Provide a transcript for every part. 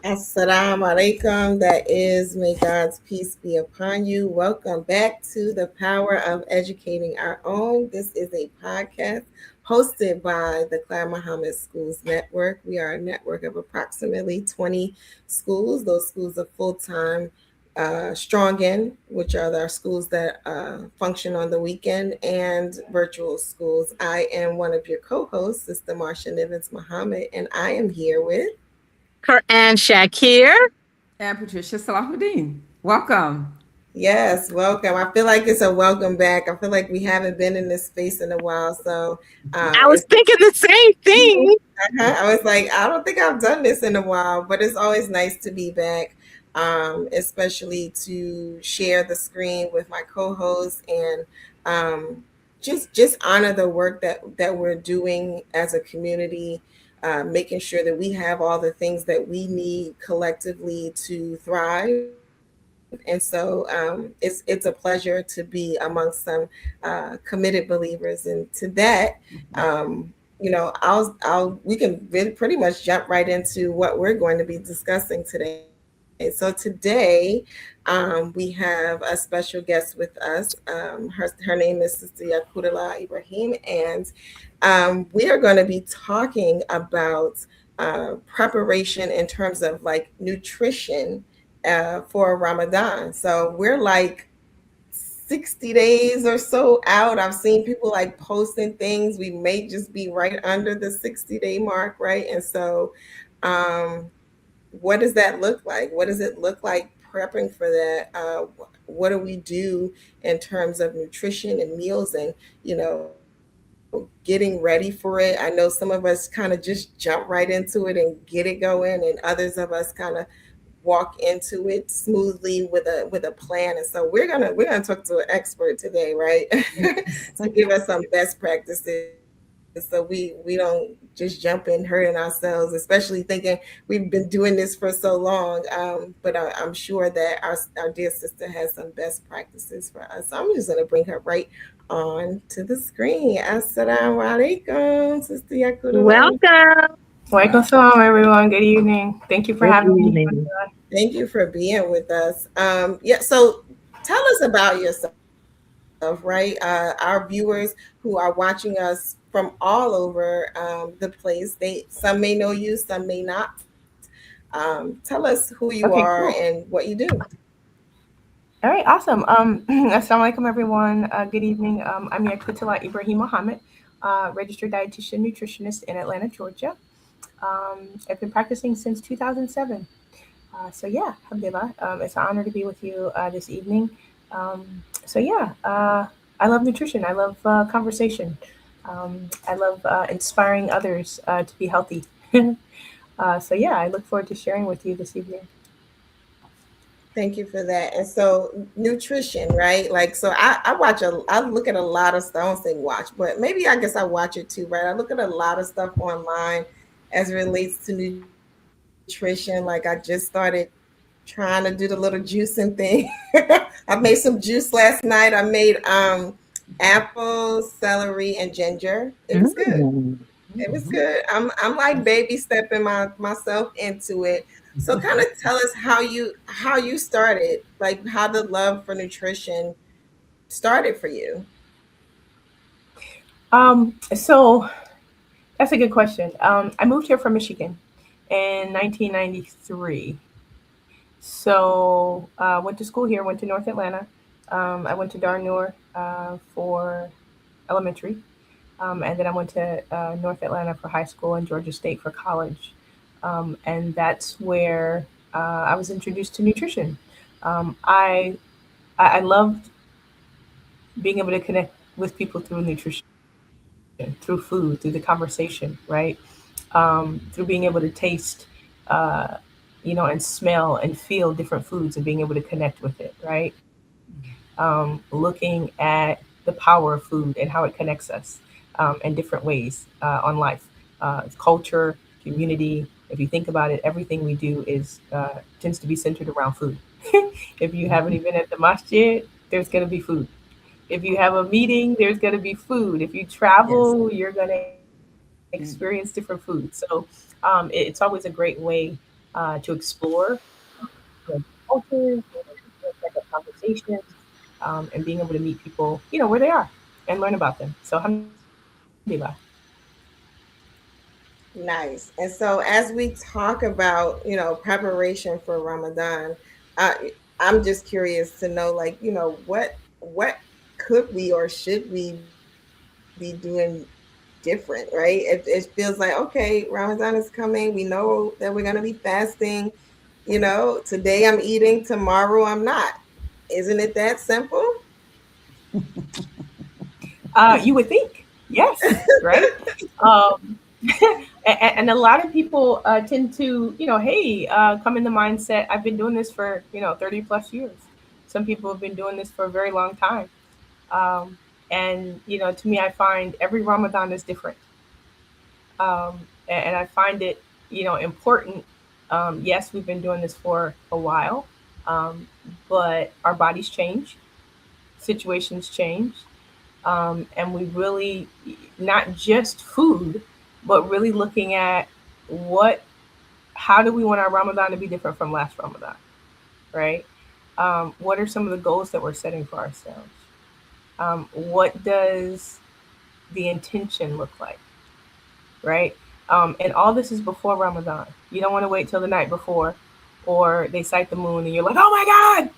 Assalamu alaikum. That is, may God's peace be upon you. Welcome back to the Power of Educating Our Own. This is a podcast hosted by the Claire Muhammad Schools Network. We are a network of approximately 20 schools. Those schools are full time strong in, which are our schools that function on the weekend, and virtual schools. I am one of your co hosts, Sister Marsha Nivens Muhammad, and I am here with And Shakir. And Patricia Salahuddin. Welcome. Yes, welcome. I feel like it's a welcome back. I feel like we haven't been in this space in a while. So I was it's thinking the same thing. I was like, I don't think I've done this in a while, but it's always nice to be back, especially to share the screen with my co-hosts and just honor the work that we're doing as a community, making sure that we have all the things that we need collectively to thrive. And so it's a pleasure to be amongst some committed believers, and to that, I'll we can pretty much jump right into what we're going to be discussing today. So today, we have a special guest with us. Her name is Sister Yakudala Ibrahim, and we are going to be talking about preparation in terms of like nutrition for Ramadan. So we're like 60 days or so out. I've seen people like posting things. We may just be right under the 60-day mark, right? And so, um, what does that look like? What does it look like prepping for that? What do we do in terms of nutrition and meals and, getting ready for it? I know some of us kind of just jump right into it and get it going, and others of us kind of walk into it smoothly with a plan. And so we're gonna talk to an expert today, right? To give us some best practices so we don't just jump in hurting ourselves, especially thinking we've been doing this for so long. But I'm sure that our dear sister has some best practices for us. So I'm just gonna bring her right on to the screen. Assalamu alaikum, Sister Yakudallah. Welcome. Walaikum salam, everyone. Good evening. Thank you for Good having me. evening. Thank you for being with us. Yeah, so tell us about yourself, right? Our viewers who are watching us from all over the place, some may know you, some may not. Tell us who you are Okay, and cool. what you do. All right, awesome. Assalamu alaikum, everyone. Good evening. I'm Yakutala Ibrahim Muhammad, registered dietitian nutritionist in Atlanta, Georgia. I've been practicing since 2007. So yeah, alhamdulillah. It's an honor to be with you this evening. I love nutrition. I love conversation. I love inspiring others to be healthy. I look forward to sharing with you this evening. Thank you for that. And so nutrition, right? Like, so I look at a lot of stuff. I don't say watch, but maybe I guess I watch it too, right? I look at a lot of stuff online as it relates to nutrition. Like I just started trying to do the little juicing thing. I made some juice last night. I made apple, celery, and ginger. It was good. Mm. It was good. I'm like baby stepping myself into it. So kind of tell us how you started, like how the love for nutrition started for you. So that's a good question. I moved here from Michigan in 1993. So went to school here, went to North Atlanta. I went to Darnur for elementary, and then I went to North Atlanta for high school and Georgia State for college. And that's where I was introduced to nutrition. Um, I I loved being able to connect with people through nutrition, through food, through the conversation, right? Through being able to taste, uh, and smell and feel different foods and being able to connect with it, right? Looking at the power of food and how it connects us in different ways on life, culture, community. If you think about it, everything we do is tends to be centered around food. If you haven't even at the masjid, there's going to be food. If you have a meeting, there's going to be food. If you Yes. travel, you're going to experience different food. So it's always a great way to explore cultures, type of conversations, and being able to meet people, where they are and learn about them. So, alhamdulillah. Nice. And so as we talk about, preparation for Ramadan, uh, I'm just curious to know, like, what could we or should we be doing different, right? It feels like, okay, Ramadan is coming. We know that we're going to be fasting. Today I'm eating, tomorrow I'm not. Isn't it that simple? You would think, yes, right? Um, and a lot of people tend to, hey, come in the mindset, I've been doing this for, 30 plus years. Some people have been doing this for a very long time. Um, and, to me, I find every Ramadan is different. And I find it, important. Yes, we've been doing this for a while, um, but our bodies change, situations change, and we really, not just food, but really looking at what how do we want our Ramadan to be different from last Ramadan, right? What are some of the goals that we're setting for ourselves? What does the intention look like, right? And all this is before Ramadan. You don't want to wait till the night before, or they sight the moon and you're like, oh my God,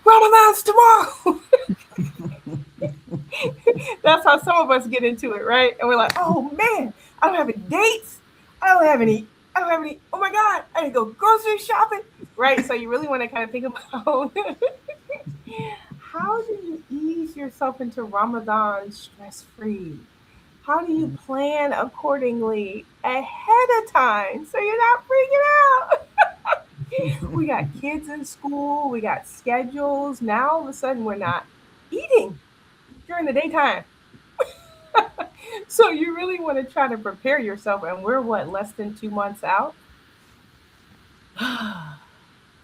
Ramadan's tomorrow. That's how some of us get into it, right? And we're like, oh man, I don't have any dates. I don't have any. I don't have any. Oh my God, I need to go grocery shopping, right? So you really want to kind of think about how do you ease yourself into Ramadan stress free? How do you plan accordingly ahead of time so you're not freaking out? We got kids in school, we got schedules. Now all of a sudden we're not eating during the daytime. So you really want to try to prepare yourself, and we're what, less than 2 months out.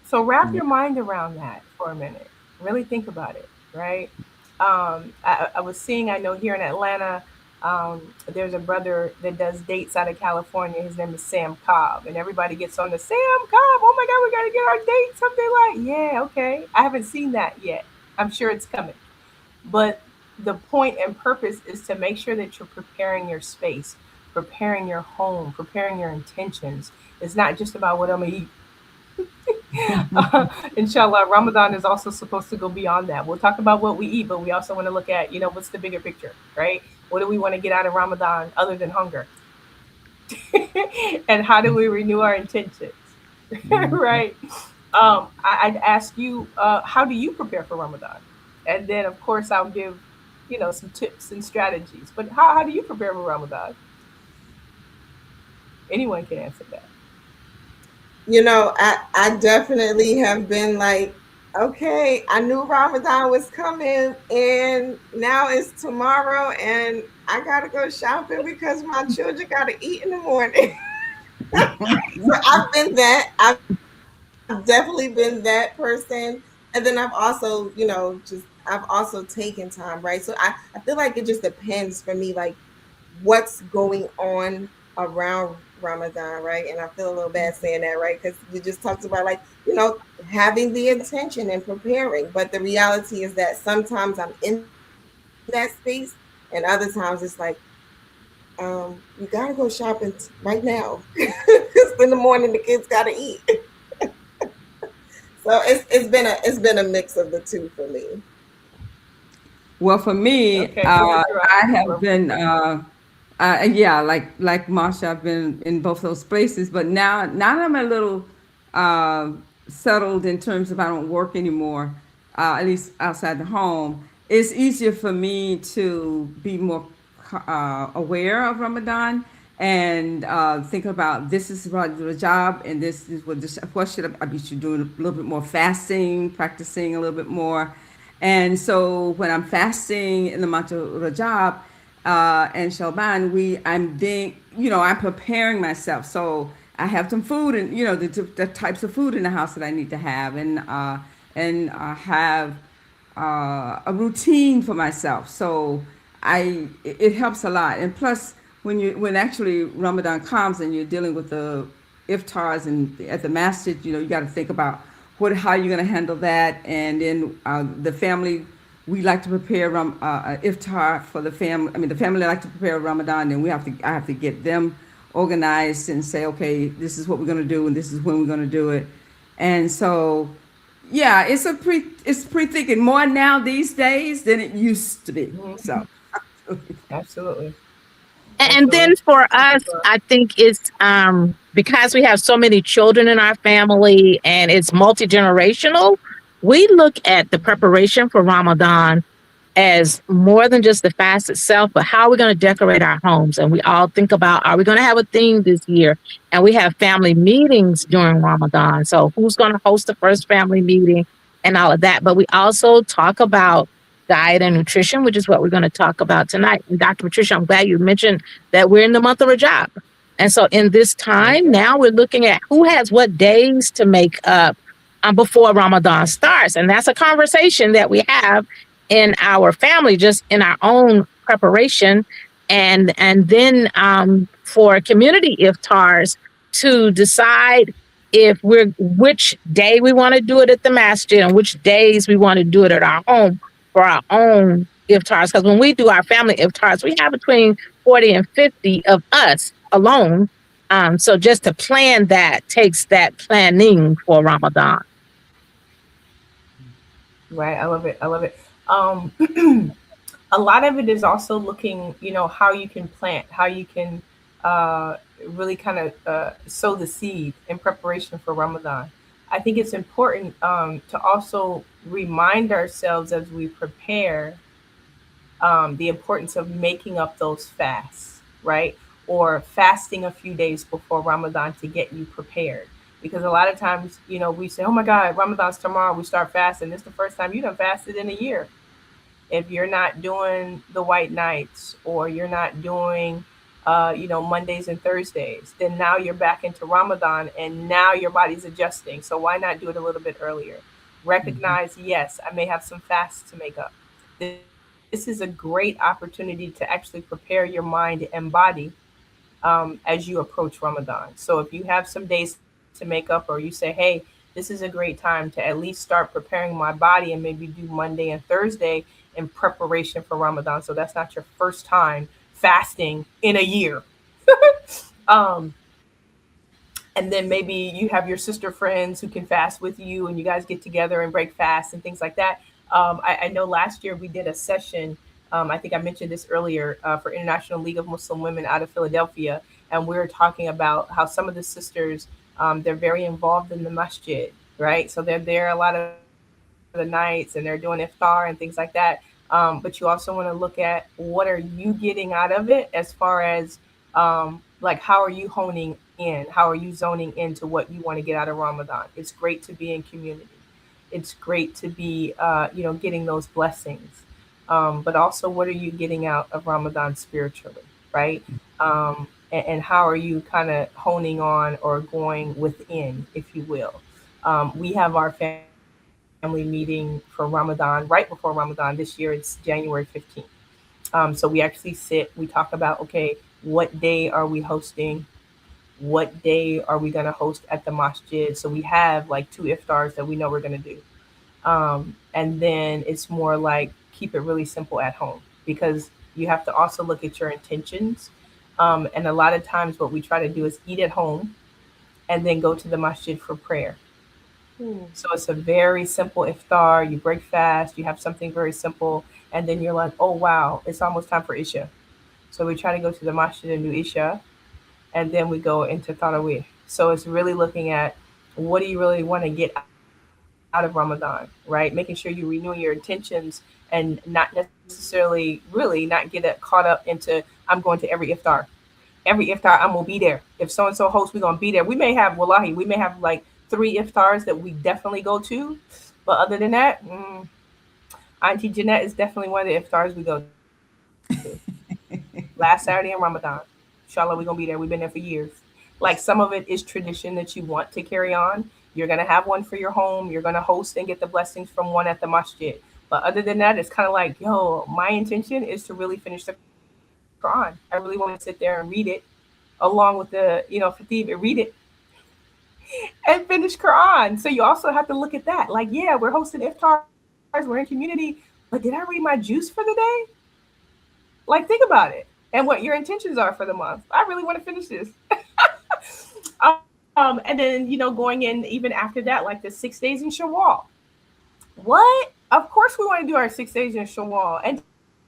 So wrap your mind around that for a minute. Really think about it, right? I was seeing, I know here in Atlanta, there's a brother that does dates out of California. His name is Sam Cobb, and everybody gets on the Sam Cobb. Oh my God, we got to get our date. Something like, yeah, okay. I haven't seen that yet. I'm sure it's coming. But the point and purpose is to make sure that you're preparing your space, preparing your home, preparing your intentions. It's not just about what I'm gonna eat. Inshallah, Ramadan is also supposed to go beyond that. We'll talk about what we eat, but we also want to look at, what's the bigger picture, right? What do we want to get out of Ramadan other than hunger? And how do we renew our intentions, right? I'd ask you, how do you prepare for Ramadan? And then, of course, I'll give, some tips and strategies. But how do you prepare for Ramadan? Anyone can answer that. I definitely have been like, okay, I knew Ramadan was coming and now it's tomorrow and I gotta go shopping because my children gotta eat in the morning. So I've been that. I've definitely been that person. And then I've also, I've also taken time, right? So I feel like it just depends for me, like what's going on around Ramadan, right? And I feel a little bad saying that, right? Because we just talked about like, having the intention and preparing. But the reality is that sometimes I'm in that space and other times it's like, we gotta go shopping right now. Because in the morning the kids gotta eat. So it's been a mix of the two for me. Well, for me, Okay, Sister I Gerard, have been, yeah, like Marsha, I've been in both those places. But now I'm a little uh, settled in terms of I don't work anymore, at least outside the home. It's easier for me to be more aware of Ramadan and think about this is about the job and this is what should I be should doing a little bit more fasting, practicing a little bit more. And so when I'm fasting in the month of Rajab and Shalban, I'm being, I'm preparing myself. So I have some food and, the types of food in the house that I need to have and have a routine for myself. So it helps a lot. And plus, when actually Ramadan comes and you're dealing with the iftars and at the masjid, you got to think about how you're going to handle that. And then the family, we like to prepare iftar for the family. I mean, the family like to prepare Ramadan, and I have to get them organized and say, okay, this is what we're going to do, and this is when we're going to do it. And so, yeah, it's pre thinking more now these days than it used to be. Mhm. So, Absolutely. And then Absolutely. for us, I think it's because we have so many children in our family and it's multi generational. We look at the preparation for Ramadan as more than just the fast itself, but how are we going to decorate our homes? And we all think about, are we going to have a theme this year? And we have family meetings during Ramadan. So who's going to host the first family meeting and all of that? But we also talk about diet and nutrition, which is what we're going to talk about tonight. And Dr. Patricia, I'm glad you mentioned that we're in the month of Rajab. And so in this time, now we're looking at who has what days to make up before Ramadan starts. And that's a conversation that we have in our family, just in our own preparation, and then for community iftars to decide if we're which day we want to do it at the masjid and which days we want to do it at our home for our own iftars. Because when we do our family iftars, we have between 40 and 50 of us alone. So just to plan that takes that planning for Ramadan. Right. I love it. I love it. Um, a lot of it is also looking, how you can plant, how you can uh, really kind of sow the seed in preparation for Ramadan. I think it's important to also remind ourselves as we prepare the importance of making up those fasts, right? Or fasting a few days before Ramadan to get you prepared. Because a lot of times, we say, oh my God, Ramadan's tomorrow, we start fasting. This is the first time you done fasted in a year. If you're not doing the white nights or you're not doing, Mondays and Thursdays, then now you're back into Ramadan and now your body's adjusting. So why not do it a little bit earlier? Recognize, yes, I may have some fasts to make up. This is a great opportunity to actually prepare your mind and body as you approach Ramadan. So if you have some days to make up, or you say, hey, this is a great time to at least start preparing my body and maybe do Monday and Thursday in preparation for Ramadan. So that's not your first time fasting in a year. um, and then maybe you have your sister friends who can fast with you and you guys get together and break fast and things like that. I know last year we did a session. I think I mentioned this earlier for International League of Muslim Women out of Philadelphia, and we were talking about how some of the sisters they're very involved in the masjid, right? So they're there a lot of the nights and they're doing iftar and things like that. But you also want to look at what are you getting out of it as far as like how are you honing in? How are you zoning into what you want to get out of Ramadan? It's great to be in community. It's great to be, getting those blessings. But also, what are you getting out of Ramadan spiritually, right? And how are you kind of honing on or going within, if you will? We have our family meeting for Ramadan right before Ramadan. This year it's January 15th. So we actually sit, we talk about, okay, what day are we hosting? What day are we going to host at the masjid? So we have like two iftars that we know we're going to do. And then it's more like keep it really simple at home because you have to also look at your intentions. And a lot of times, what we try to do is eat at home and then go to the masjid for prayer. Hmm. So it's a very simple iftar. You break fast, you have something very simple, and then you're like, oh wow, it's almost time for Isha. So we try to go to the masjid and do Isha, and then we go into Tarawih. So it's really looking at what do you really want to get out of Ramadan, right? Making sure you renew your intentions and not necessarily, really not get it caught up into I'm going to every iftar. Every iftar I'm gonna be there. If so and so hosts, we're gonna be there. We may have wallahi, we may have like three iftars that we definitely go to, but other than that, Auntie Jeanette is definitely one of the iftars we go to. Last Saturday in Ramadan. Inshallah, we're gonna be there. We've been there for years. Like some of it is tradition that you want to carry on. You're gonna have one for your home. You're gonna host and get the blessings from one at the masjid. But other than that, it's kind of like, yo, my intention is to really finish the Quran. I really want to sit there and read it along with the, Fatih, and read it and finish Quran. So you also have to look at that. Like, yeah, we're hosting iftars, we're in community, but did I read my juice for the day? Like, think about it and what your intentions are for the month. I really want to finish this. And then, going in even after that, like the 6 days in Shawwal. What? Of course, we want to do our 6 days in Shawwal, and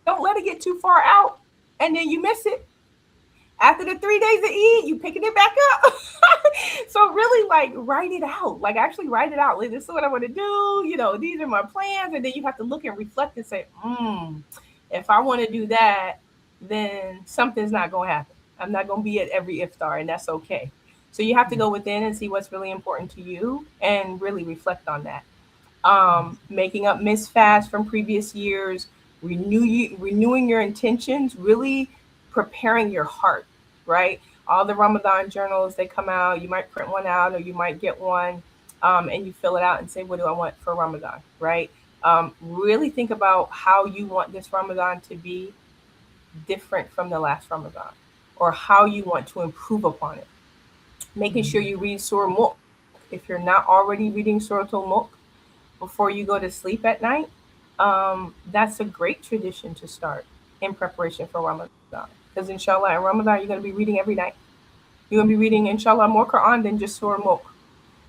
don't let it get too far out, and then you miss it. After the 3 days of Eid, you picking it back up. So really, like, write it out. Like, actually write it out. Like, this is what I want to do. These are my plans, and then you have to look and reflect and say, if I want to do that, then something's not going to happen. I'm not going to be at every iftar, and that's okay. So you have to go within and see what's really important to you and really reflect on that. Making up missed fasts from previous years, renewing your intentions, really preparing your heart, right? All the Ramadan journals, they come out. You might print one out or you might get one, and you fill it out and say, what do I want for Ramadan, right? Really think about how you want this Ramadan to be different from the last Ramadan, or how you want to improve upon it. Making sure you read Surah Mulk. If you're not already reading Surah Mulk before you go to sleep at night, that's a great tradition to start in preparation for Ramadan. Because inshallah, in Ramadan, you're going to be reading every night. You're going to be reading, inshallah, more Quran than just Surah Mulk.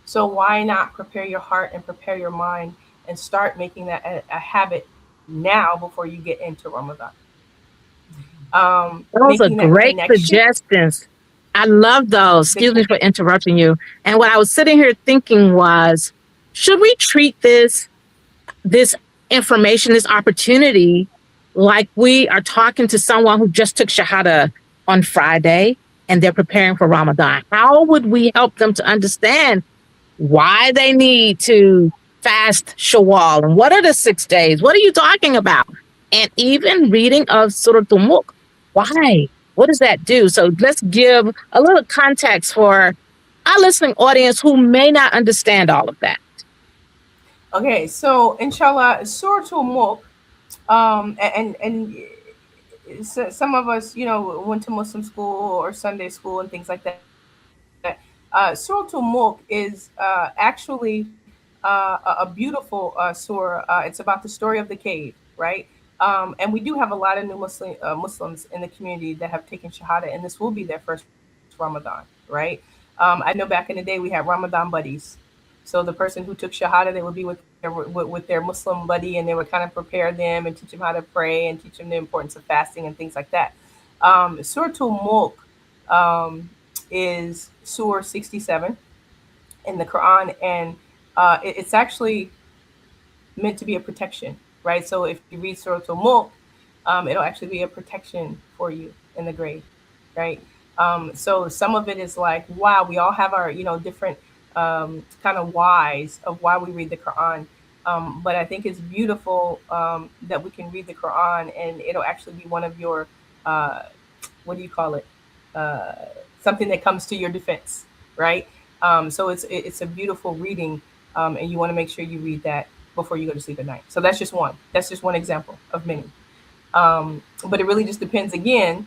So why not prepare your heart and prepare your mind and start making that a habit now before you get into Ramadan? Those are Making that great connection. suggestions. I love those. The, Excuse me for interrupting you. And what I was sitting here thinking was, should we treat this information, this opportunity, like we are talking to someone who just took Shahada on Friday and they're preparing for Ramadan? How would we help them to understand why they need to fast Shawwal and what are the 6 days? What are you talking about? And even reading of Surah Al-Mulk. Why? What does that do? So let's give a little context for our listening audience who may not understand all of that. okay, so inshallah, Surah Mulk, and some of us, went to Muslim school or Sunday school and things like that. Surah Mulk is actually a beautiful surah. It's about the story of the cave, right? And we do have a lot of new Muslims in the community that have taken Shahada, and this will be their first Ramadan, right? I know back in the day we had Ramadan buddies. So the person who took Shahada, they would be with their Muslim buddy, and they would kind of prepare them and teach them how to pray and teach them the importance of fasting and things like that. Surah Mulk is Surah 67 in the Quran, and it's actually meant to be a protection, right? So if you read Surah Mulk, it'll actually be a protection for you in the grave, right? So some of it is like, wow, we all have our, different kind of whys of why we read the Quran. But I think it's beautiful that we can read the Quran and it'll actually be one of your, what do you call it? Uh, Something that comes to your defense, right? So it's a beautiful reading, and you want to make sure you read that before you go to sleep at night. So that's just one. That's just one example of many. But it really just depends again,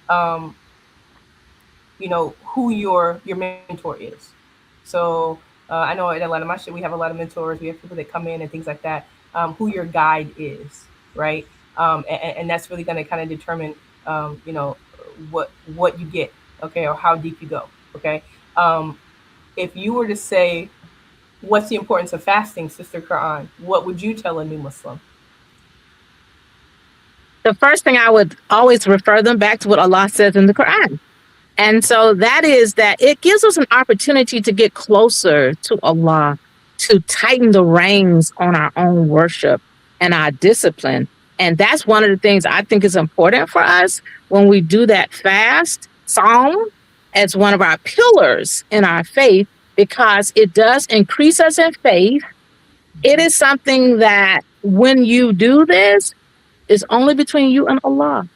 um, who your mentor is. So I know at Atlanta Masjid we have a lot of mentors. We have people that come in and things like that. Who your guide is, right? And that's really going to kind of determine, what you get, okay, or how deep you go, okay. If you were to say, what's the importance of fasting, Sister Quran? What would you tell a new Muslim? The first thing I would always refer them back to what Allah says in the Quran. And so that is that it gives us an opportunity to get closer to Allah, to tighten the reins on our own worship and our discipline. And that's one of the things I think is important for us when we do that fast. Psalm as one of our pillars in our faith, because it does increase us in faith. It is something that when you do this, is only between you and Allah.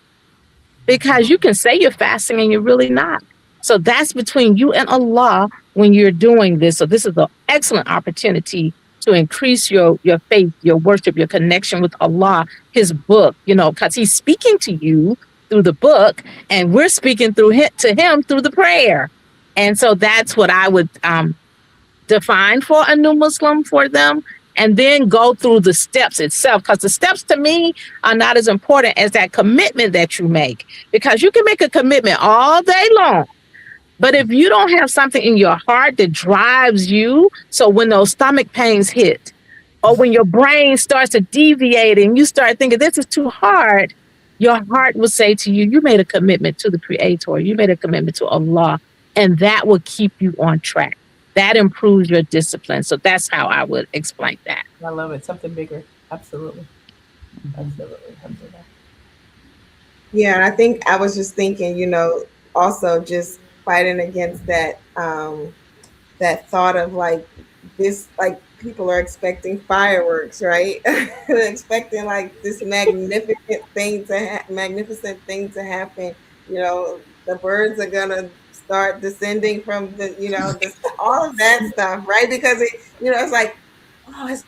Because you can say you're fasting and you're really not. So that's between you and Allah when you're doing this. So this is an excellent opportunity to increase your faith, your worship, your connection with Allah, his book, because he's speaking to you through the book and we're speaking to him through the prayer. And so that's what I would define for a new Muslim for them, and then go through the steps itself. Because the steps to me are not as important as that commitment that you make. Because you can make a commitment all day long, but if you don't have something in your heart that drives you, so when those stomach pains hit, or when your brain starts to deviate and you start thinking this is too hard, your heart will say to you, you made a commitment to the Creator, you made a commitment to Allah, and that will keep you on track. That improves your discipline. So that's how I would explain that. I love it. Something bigger. Absolutely. Absolutely. Alhamdulillah. Yeah, and I think I was just thinking, also just fighting against that thought of like this, like people are expecting fireworks, right? They're expecting like this magnificent thing to happen. The birds are gonna start descending from all of that stuff, right? Because it's like, oh, it's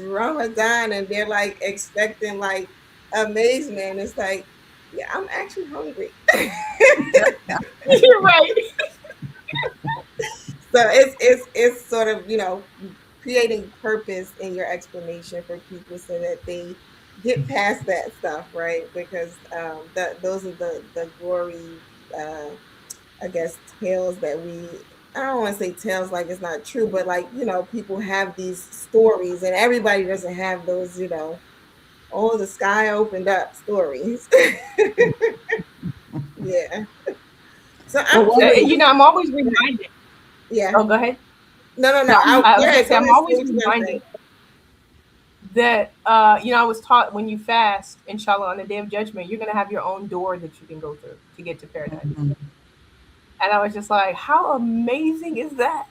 Ramadan, and they're like expecting like amazement. It's like, yeah, I'm actually hungry. You're right. So it's sort of creating purpose in your explanation for people so that they get past that stuff, right? Because those are the glory, uh, I guess, tales that we. I don't want to say tales like it's not true, but like people have these stories, and everybody doesn't have those. Oh, the sky opened up stories. Yeah. So Well, I'm curious. I'm always reminded. Yeah. Oh, go ahead. No, no, no. No, I was Yeah. gonna say Go I'm ahead. always Say what you're gonna reminded that I was taught when you fast, inshallah, on the day of judgment, you're gonna have your own door that you can go through to get to paradise. mhm, And I was just like, how amazing is that?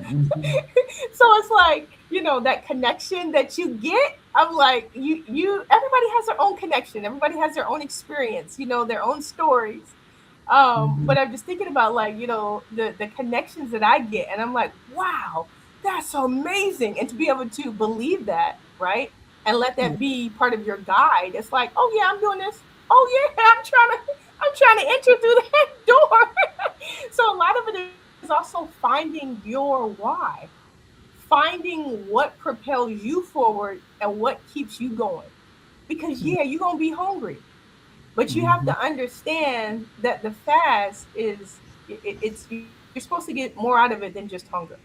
mhm, So it's like, that connection that you get. I'm like, everybody has their own connection, everybody has their own experience, their own stories. mhm, But I'm just thinking about like, the connections that I get, and I'm like, wow, that's so amazing. And to be able to believe that, right? And let that be part of your guide. It's like, oh yeah, I'm doing this. Oh yeah, I'm trying to enter through that door. So a lot of it is also finding your why, finding what propels you forward and what keeps you going. Because yeah, you're gonna be hungry, but you have mhm. to understand that the fast is it's you're supposed to get more out of it than just hunger,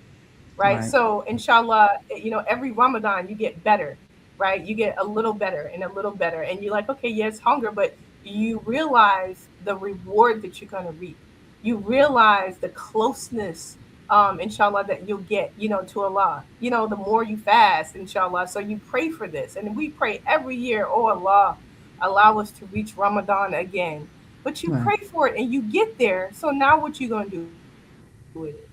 right? Right. So inshallah, every Ramadan you get better, right? You get a little better and a little better, and you're like, okay, yes, hunger, but you realize the reward that you're going to reap. You realize the closeness, inshallah, that you'll get, to Allah. The more you fast, inshallah. So you pray for this, and we pray every year, oh Allah, allow us to reach Ramadan again. But you Right. pray for it and you get there. So now what you gonna do with it?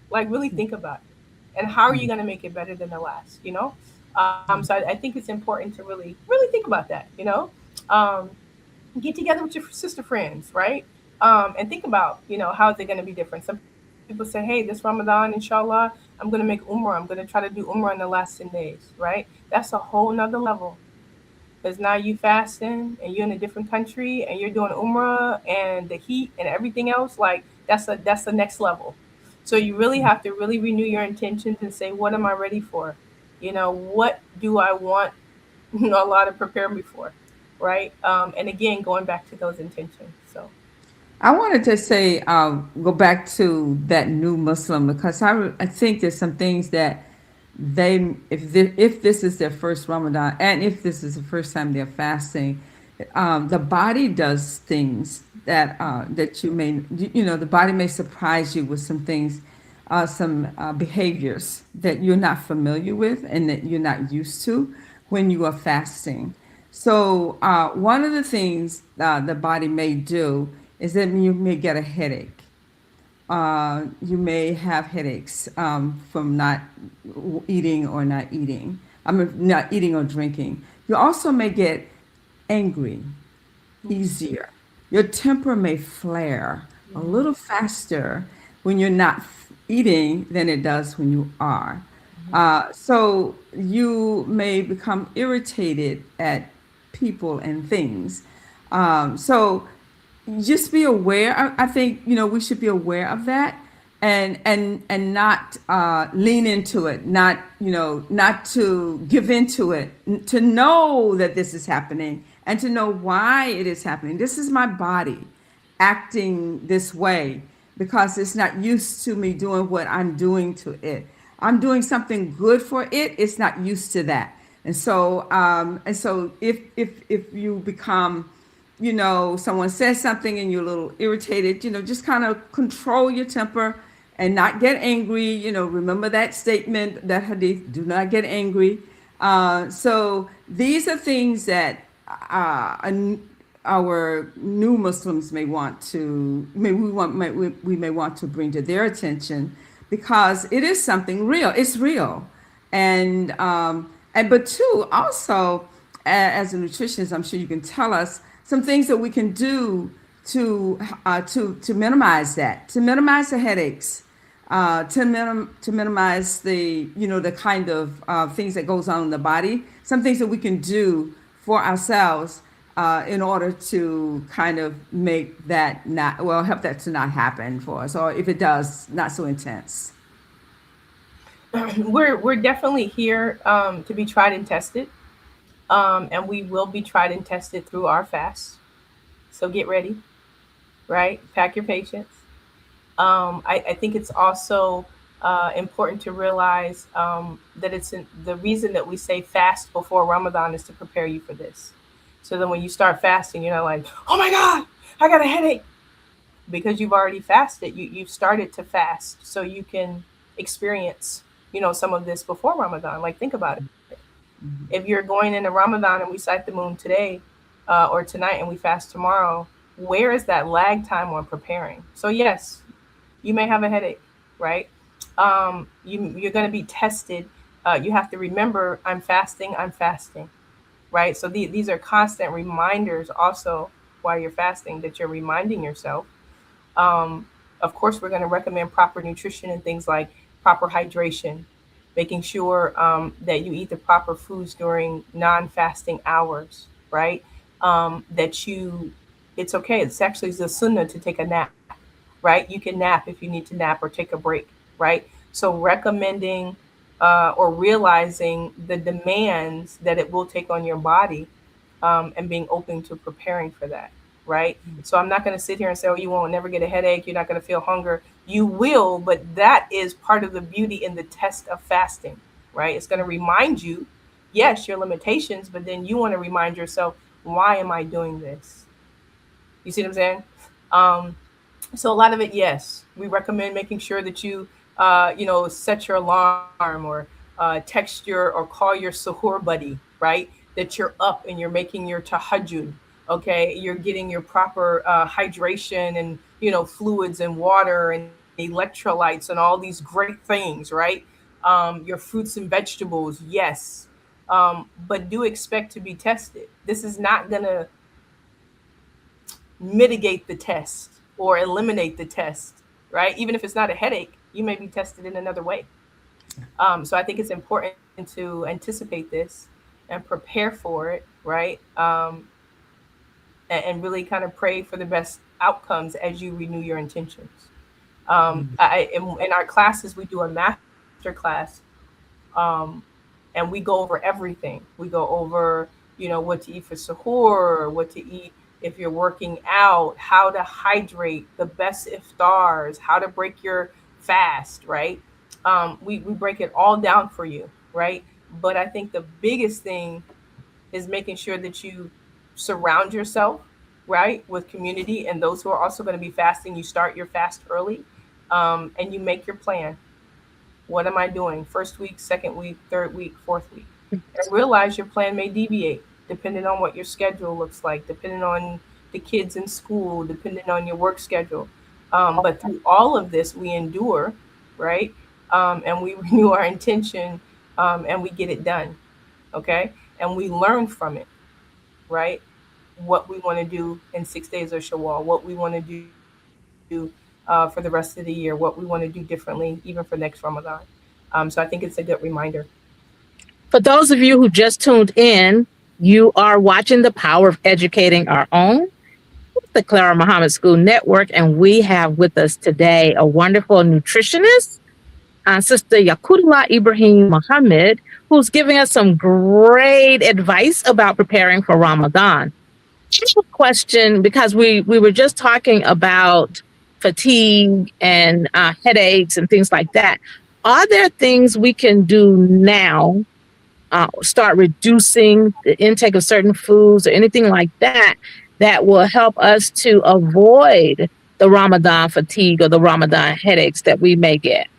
Like really think about it. And how are you going to make it better than the last, So I think it's important to really think about that, um, get together with your sister friends, right? And think about, how is it going to be different. Some people say, hey, this Ramadan, inshallah, I'm going to make Umrah. I'm going to try to do Umrah in the last 10 days, right? That's a whole nother level. Because now you fasting and you're in a different country and you're doing Umrah and the heat and everything else, like that's the next level. So you really have to really renew your intentions and say, what am I ready for? What do I want Allah to prepare me for? Right? And again, going back to those intentions. So I wanted to say, go back to that new Muslim because I think there's some things that if this is their first Ramadan and if this is the first time they're fasting, the body does things that the body may surprise you with some things, some behaviors that you're not familiar with and that you're not used to when you are fasting. So one of the things the body may do is that you may get a headache. You may have headaches from not eating or not eating. I mean, not eating or drinking. You also may get angry easier. Your temper may flare a little faster when you're not eating than it does when you are. So you may become irritated at people and things. So just be aware. I think we should be aware of that, and not lean into it, not, not to give into it, to know that this is happening and to know why it is happening. This is my body acting this way because it's not used to me doing what I'm doing to it. I'm doing something good for it. It's not used to that. And so if you become, someone says something and you're a little irritated, just kind of control your temper and not get angry. Remember that statement, that hadith, do not get angry. So these are things that our new Muslims may want to, we may want to bring to their attention, because it is something real. It's real, and but two, also, as a nutritionist, I'm sure you can tell us some things that we can do to minimize that, to minimize the headaches, to minimize the the kind of things that goes on in the body. Some things that we can do for ourselves in order to kind of make that not, well, help that to not happen for us, or if it does, not so intense. We're definitely here to be tried and tested, and we will be tried and tested through our fast. So get ready, right? Pack your patience. I think it's also important to realize that the reason that we say fast before Ramadan is to prepare you for this. So then when you start fasting, you're not like, oh my God, I got a headache. Because you've already fasted, you've started to fast so you can experience, some of this before Ramadan. Like, think about it. If you're going into Ramadan and we sight the moon today or tonight and we fast tomorrow, where is that lag time on preparing? So yes, you may have a headache, right? You're going to be tested. You have to remember, I'm fasting, right? So these are constant reminders also while you're fasting, that you're reminding yourself. Of course, we're going to recommend proper nutrition and things like proper hydration, making sure that you eat the proper foods during non-fasting hours, right? It's okay. It's actually the sunnah to take a nap, right? You can nap if you need to nap or take a break, right? So recommending or realizing the demands that it will take on your body, and being open to preparing for that, right? So I'm not going to sit here and say, oh, you won't never get a headache. You're not going to feel hunger. You will, but that is part of the beauty in the test of fasting, right? It's going to remind you, yes, your limitations, but then you want to remind yourself, why am I doing this? You see what I'm saying? Um, so a lot of it, yes, we recommend making sure that you, set your alarm or text or call your suhoor buddy, right? That you're up and you're making your tahajjud. Okay, you're getting your proper hydration and fluids and water and electrolytes and all these great things, right? Your fruits and vegetables, yes, but do expect to be tested. This is not gonna mitigate the test or eliminate the test, right? Even if it's not a headache, you may be tested in another way. So I think it's important to anticipate this and prepare for it, right? And really kind of pray for the best outcomes as you renew your intentions. In our classes, we do a master class, um, and we go over everything. We go over, what to eat for suhoor, what to eat if you're working out, how to hydrate, the best iftars, how to break your fast, right? We break it all down for you, right? But I think the biggest thing is making sure that you surround yourself, right, with community and those who are also going to be fasting. You start your fast early, and you make your plan. What am I doing? First week, second week, third week, fourth week. And realize your plan may deviate depending on what your schedule looks like, depending on the kids in school, depending on your work schedule. But through all of this, we endure, right? And we renew our intention, and we get it done, okay? And we learn from it, right? What we want to do in 6 days of Shawwal, what we want to do for the rest of the year, what we want to do differently, even for next Ramadan. So I think it's a good reminder. For those of you who just tuned in, you are watching The Power of Educating Our Own. the Clara Muhammad School Network, and we have with us today a wonderful nutritionist, Sister Yakutullah Ibrahim Muhammad, who's giving us some great advice about preparing for Ramadan. I have a question because we were just talking about fatigue and headaches and things like that. Are there things we can do now, start reducing the intake of certain foods or anything like that, that will help us to avoid the Ramadan fatigue or the Ramadan headaches that we may get?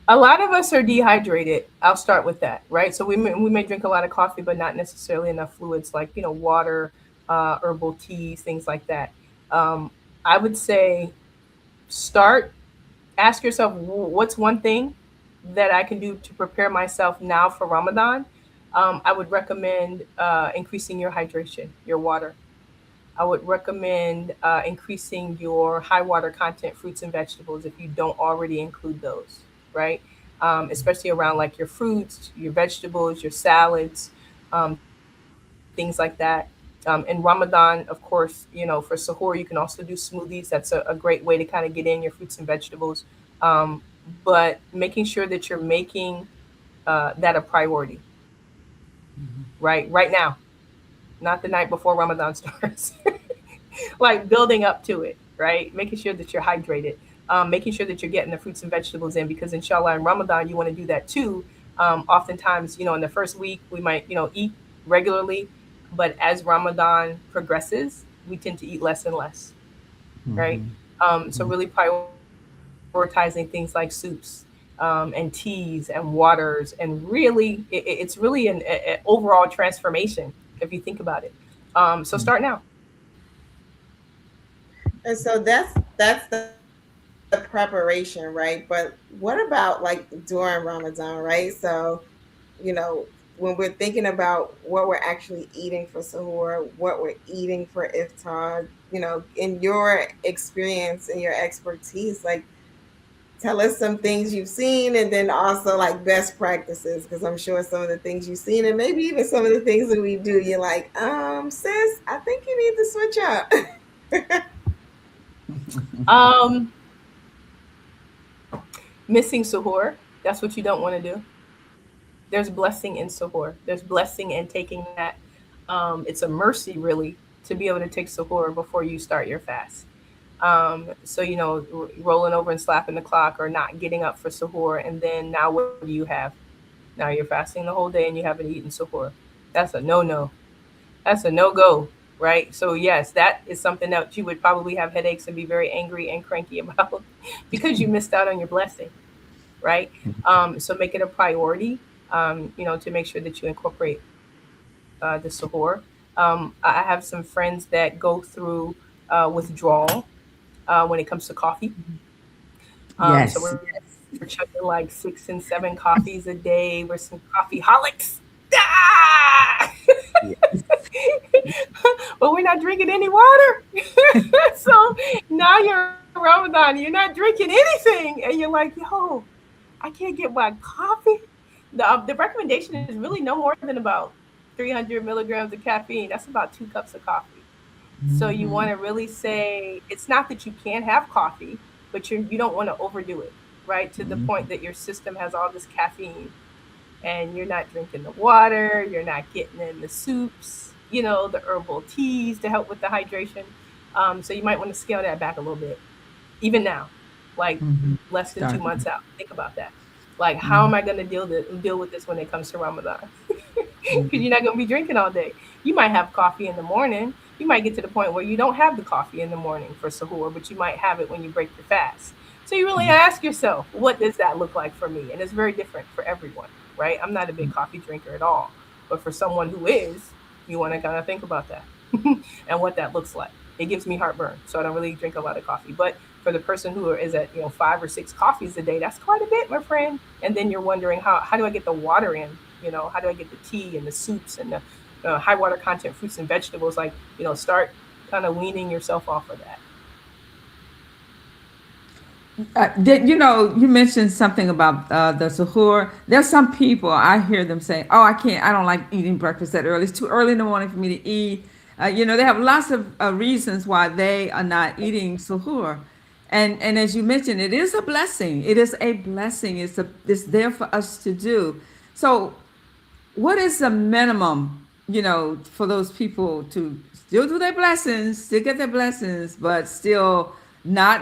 A lot of us are dehydrated. I'll start with that, right? So we may drink a lot of coffee, but not necessarily enough fluids like water, herbal teas, things like that. Um, I would say start. Ask yourself, what's one thing that I can do to prepare myself now for Ramadan? I would recommend increasing your hydration, your water. I would recommend increasing your high water content fruits and vegetables if you don't already include those, right? Especially around like your fruits, your vegetables, your salads, things like that. In Ramadan, of course, for sahur, you can also do smoothies. That's a great way to kind of get in your fruits and vegetables. Um, but making sure that you're making that a priority, right? Right now, not the night before Ramadan starts. Like building up to it, right? Making sure that you're hydrated, making sure that you're getting the fruits and vegetables in, because inshallah in Ramadan you want to do that too. Oftentimes, in the first week we might, eat regularly, but as Ramadan progresses, we tend to eat less and less, right? So really prioritizing things like soups, and teas and waters, and really, it's really an overall transformation if you think about it. So start now. And so that's the preparation, right? But what about like during Ramadan, right? So, when we're thinking about what we're actually eating for suhoor, what we're eating for iftar, in your experience and your expertise, like tell us some things you've seen and then also like best practices, because I'm sure some of the things you've seen and maybe even some of the things that we do, you're like, sis, I think you need to switch up. Um, Missing suhoor, that's what you don't want to do. There's blessing in suhoor. There's blessing in taking that. It's a mercy, really, to be able to take suhoor before you start your fast. So, rolling over and slapping the clock or not getting up for suhoor. And then now what do you have? Now you're fasting the whole day and you haven't eaten suhoor. That's a no no. That's a no go, right? So, yes, that is something that you would probably have headaches and be very angry and cranky about because you missed out on your blessing, right? So make it a priority, to make sure that you incorporate the suhoor. I have some friends that go through withdrawal when it comes to coffee. So Yes. we're chugging like 6 and 7 coffees a day. We're some coffee holics. Ah! But we're not drinking any water. So now you're Ramadan, you're not drinking anything, and you're like, yo, I can't get my coffee. The recommendation is really no more than about 300 milligrams of caffeine. That's about 2 cups of coffee. So you want to really say it's not that you can't have coffee, but you don't want to overdo it, right? To the point that your system has all this caffeine and you're not drinking the water, you're not getting in the soups, the herbal teas to help with the hydration. So you might want to scale that back a little bit, even now, like less than Start. 2 months out. Think about that. Like, how am I going to deal with this when it comes to Ramadan? Because you're not going to be drinking all day. You might have coffee in the morning. You might get to the point where you don't have the coffee in the morning for sahur, but you might have it when you break your fast. So you really ask yourself, what does that look like for me? And it's very different for everyone, right? I'm not a big coffee drinker at all, but for someone who is, you want to kind of think about that and what that looks like. It gives me heartburn, so I don't really drink a lot of coffee. But for the person who is at 5 or 6 coffees a day, that's quite a bit, my friend. And then you're wondering how do I get the water in? How do I get the tea and the soups and the high water content fruits and vegetables? Like, start kind of weaning yourself off of that. You mentioned something about the suhoor. There's some people I hear them say, "Oh, I can't. I don't like eating breakfast that early. It's too early in the morning for me to eat." They have lots of reasons why they are not eating suhoor, and as you mentioned, it is a blessing. It is a blessing. It's there for us to do. So what is the minimum, for those people to still do their blessings, still get their blessings, but still not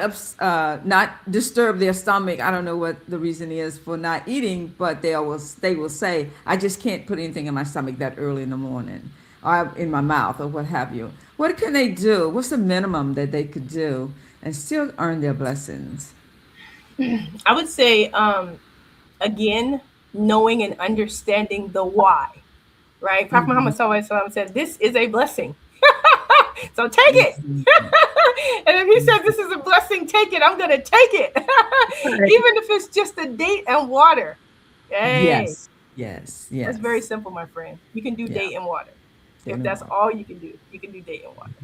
disturb their stomach? I don't know what the reason is for not eating, but they will say, I just can't put anything in my stomach that early in the morning, or in my mouth, or what have you. What can they do? What's the minimum that they could do and still earn their blessings? I would say, again, knowing and understanding the why, right? Prophet Mm-hmm. Muhammad SAW said, "This is a blessing, so take it." Mm-hmm. And if he said this is a blessing, take it. I'm gonna take it, Right. even if it's just a date and water. Hey, Yes, yes, it's very yes. simple, my friend. You can do Yeah, date and water. they If know that's what. all you can do, you can do date and water.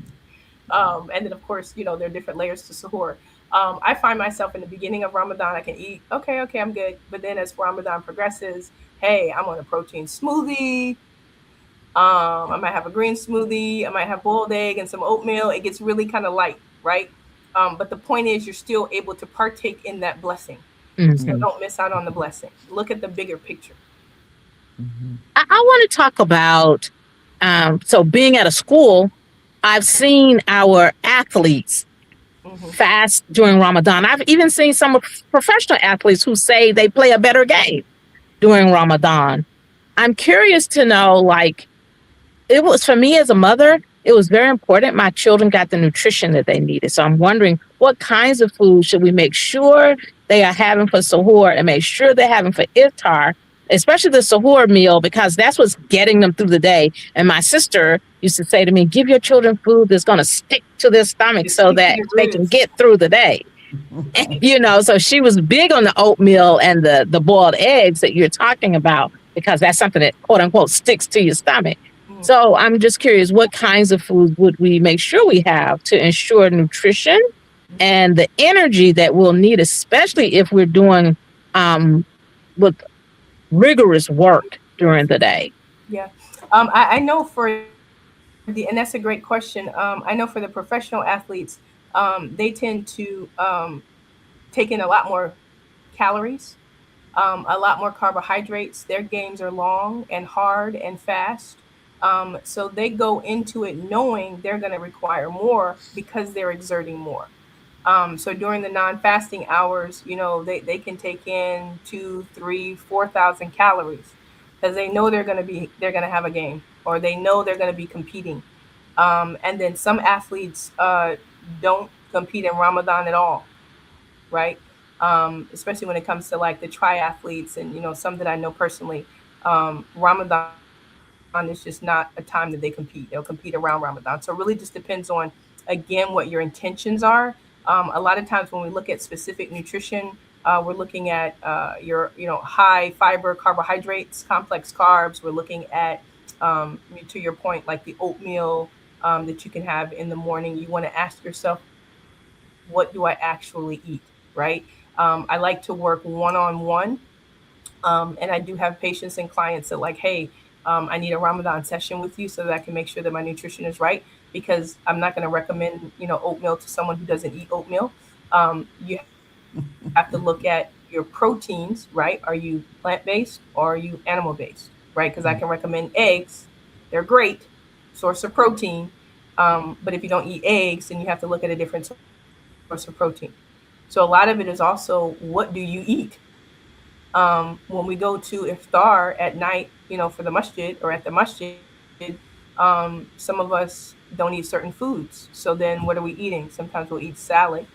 And then, of course, there are different layers to suhoor. I find myself in the beginning of Ramadan, I can eat, okay, okay, I'm good. But then as Ramadan progresses, hey, I'm on a protein smoothie. I might have a green smoothie. I might have boiled egg and some oatmeal. It gets really kind of light, right? But the point is, you're still able to partake in that blessing. So Mhm. don't miss out on the blessing. Look at the bigger picture. Mm-hmm. I want to talk about so being at a school, I've seen our athletes Hmm. fast during Ramadan. I've even seen some professional athletes who say they play a better game during Ramadan. I'm curious to know, like, it was for me as a mother, it was very important my children got the nutrition that they needed. So I'm wondering what kinds of food should we make sure they are having for sahur and make sure they're having for iftar, especially the sahur meal, because that's what's getting them through the day. And my sister used to say to me, give your children food that's going to stick to their stomach Just so stick to that your they can ribs. get through the day. So she was big on the oatmeal and the boiled eggs that you're talking about because that's something that quote unquote sticks to your stomach. Mm. So I'm just curious, what kinds of foods would we make sure we have to ensure nutrition and the energy that we'll need, especially if we're doing with rigorous work during the day? Yeah. I know and that's a great question. I know for the professional athletes, they tend to take in a lot more calories, a lot more carbohydrates. Their games are long and hard and fast. So they go into it knowing they're going to require more because they're exerting more. So during the non-fasting hours, they can take in 2, 3, 4,000 calories because they know they're gonna have a game or they know they're gonna be competing. And then some athletes don't compete in Ramadan at all, right? Especially when it comes to like the triathletes and some that I know personally. Ramadan is just not a time that they compete. They'll compete around Ramadan. So it really just depends on, again, what your intentions are. A lot of times when we look at specific nutrition, we're looking at your high fiber carbohydrates, complex carbs. We're looking at to your point, like the oatmeal that you can have in the morning. You want to ask yourself, what do I actually eat, right? I like to work one-on-one, and I do have patients and clients that like, hey, I need a Ramadan session with you so that I can make sure that my nutrition is right because I'm not going to recommend oatmeal to someone who doesn't eat oatmeal. You have to look at your proteins, right? Are you plant-based or are you animal-based, right? Because I can recommend eggs. They're great source of protein, but if you don't eat eggs, then you have to look at a different source of protein. So a lot of it is also what do you eat. When we go to iftar at night, for the masjid or at the masjid, some of us don't eat certain foods. So then what are we eating? Sometimes we'll eat salad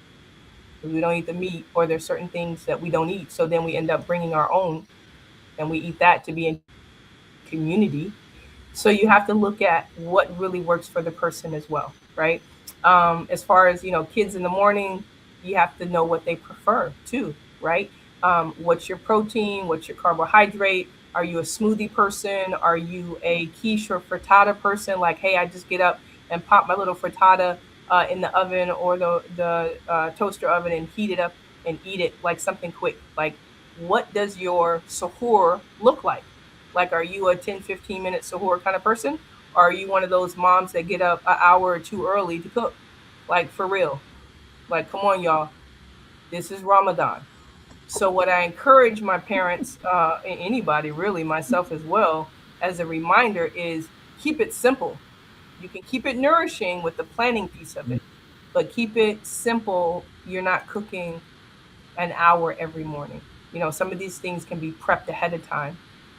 because we don't eat the meat, or there's certain things that we don't eat. So then we end up bringing our own and we eat that to be in community. So you have to look at what really works for the person as well, right? As far as kids in the morning, you have to know what they prefer too, right? What's your protein? What's your carbohydrate? Are you a smoothie person? Are you a quiche or frittata person? Like, hey, I just get up and pop my little frittata in the oven or the toaster oven and heat it up and eat it like something quick. Like, what does your suhoor look like? Like, are you a 10-15 minute suhoor kind of person? Or are you one of those moms that get up an hour or two early to cook? Like, for real. Like, come on, y'all. This is Ramadan. So, what I encourage my parents, anybody really, myself as well, as a reminder is keep it simple. You can keep it nourishing with the planning piece of it, but keep it simple. You're not cooking an hour every morning. You know, some of these things can be prepped ahead of time,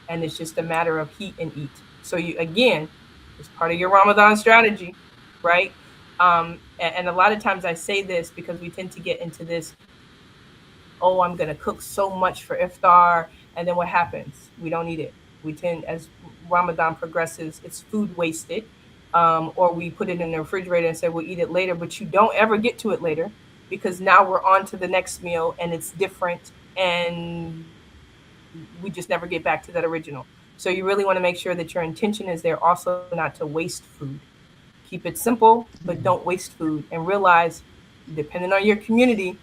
and it's just a matter of heat and eat. So, you again, it's part of your Ramadan strategy, right? And a lot of times I say this because we tend to get into this, oh, I'm going to cook so much for iftar, and then what happens? We don't eat it. We tend, as Ramadan progresses, it's food wasted, or we put it in the refrigerator and say we'll eat it later, but you don't ever get to it later because now we're on to the next meal and it's different, and we just never get back to that original. So you really want to make sure that your intention is there also not to waste food. Keep it simple, but don't waste food, and realize, depending on your community,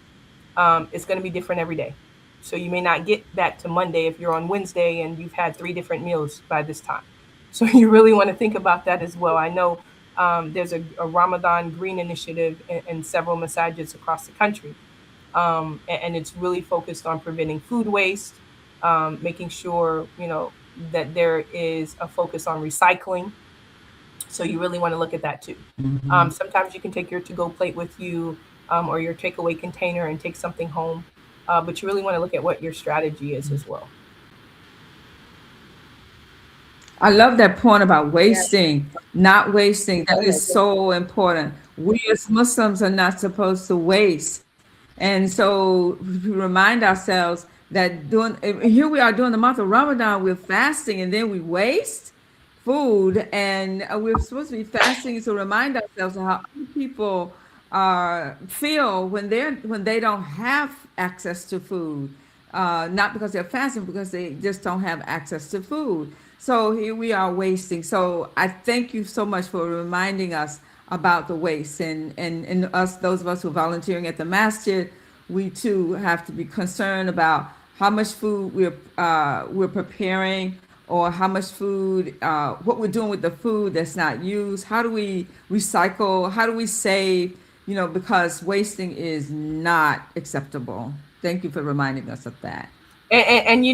it's going to be different every day. So you may not get back to Monday if you're on Wednesday and you've had three different meals by this time. So you really want to think about that as well. I know there's a Ramadan Green Initiative in several masajids across the country, and it's really focused on preventing food waste, making sure that there is a focus on recycling. So you really want to look at that too. Sometimes you can take your to-go plate with you, or your takeaway container and take something home. But you really want to look at what your strategy is as well. I love that point about Yeah. wasting, not wasting. Go That is ahead. so important. We as Muslims are not supposed to waste. And so we remind ourselves that here we are during the month of Ramadan, we're fasting and then we waste food. And we're supposed to be fasting to remind ourselves of how other people feel when they don't have access to food, not because they're fasting, because they just don't have access to food. So here we are wasting. So I thank you so much for reminding us about the waste, and us, those of us who are volunteering at the masjid, we too have to be concerned about how much food we're preparing, or how much food, what we're doing with the food that's not used. How do we recycle? How do we save? Because wasting is not acceptable. Thank you for reminding us of that. And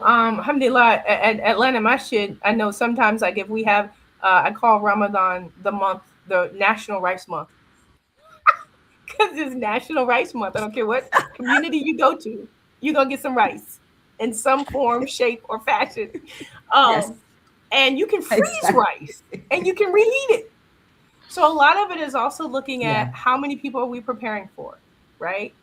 alhamdulillah, at Atlanta Masjid, I know sometimes, like, if we have, I call Ramadan the National Rice Month, because it's National Rice Month. I don't care what community you go to, you're gonna get some rice in some form, shape, or fashion. Yes, Um, and you can freeze exactly. rice and you can reheat it. So a lot of it is also looking Yeah. at how many people are we preparing for, right?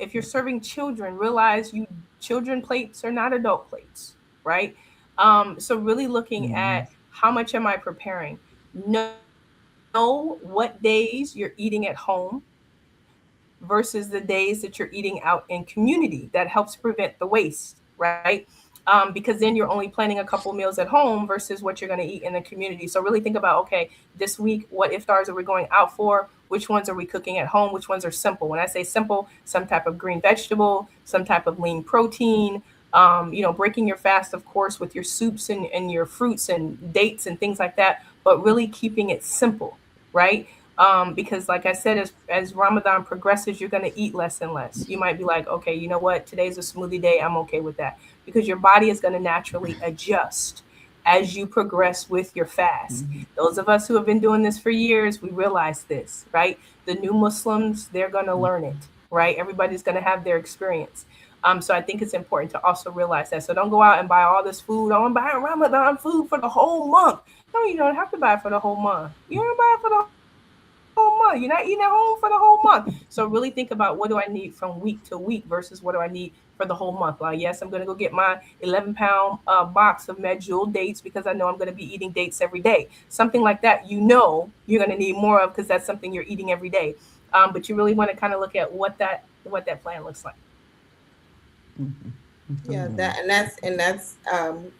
If you're serving children, realize you children plates are not adult plates, right? So really looking Mhm. at how much am I preparing? Know what days you're eating at home versus the days that you're eating out in community. That helps prevent the waste, right? Because then you're only planning a couple meals at home versus what you're going to eat in the community. So really think about, okay, this week, what iftars are we going out for? Which ones are we cooking at home? Which ones are simple? When I say simple, some type of green vegetable, some type of lean protein. Breaking your fast, of course, with your soups and your fruits and dates and things like that, but really keeping it simple, right? Because, like I said, as Ramadan progresses, you're going to eat less and less. You might be like, okay, you know what? Today's a smoothie day. I'm okay with that, because your body is going to naturally adjust as you progress with your fast. Those of us who have been doing this for years, we realize this, right? The new Muslims, they're going to learn it, right? Everybody's going to have their experience. So I think it's important to also realize that. So don't go out and buy all this food. Oh, I'm buying Ramadan food for the whole month. No, you don't have to buy it for the whole month. You don't buy it for the whole month. You're not eating at home for the whole month. So really think about, what do I need from week to week versus what do I need for the whole month. Like, yes, I'm going to go get my 11-pound box of medjool dates because I know I'm going to be eating dates every day. Something like that, you're going to need more of, because that's something you're eating every day. But you really want to kind of look at what that plan looks like. Yeah,